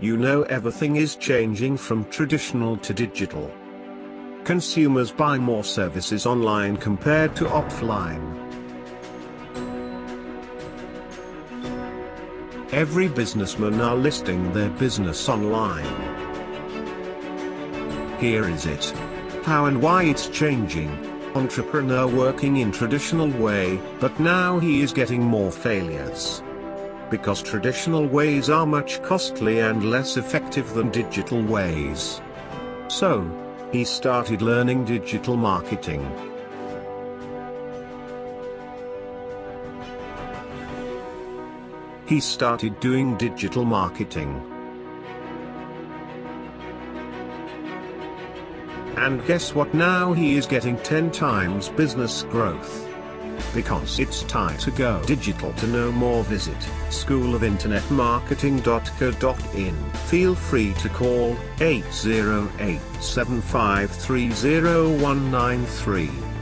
You know, everything is changing from traditional to digital. Consumers buy more services online compared to offline. Every businessman are listing their business online. Here is it. How and why it's changing. Entrepreneur working in traditional way, but now he is getting more failures. Because traditional ways are much costly and less effective than digital ways. So, he started learning digital marketing. He started doing digital marketing. And guess what, now he is getting 10 times business growth. Because it's time to go digital. To know more, visit schoolofinternetmarketing.co.in. Feel free to call 808-7530193.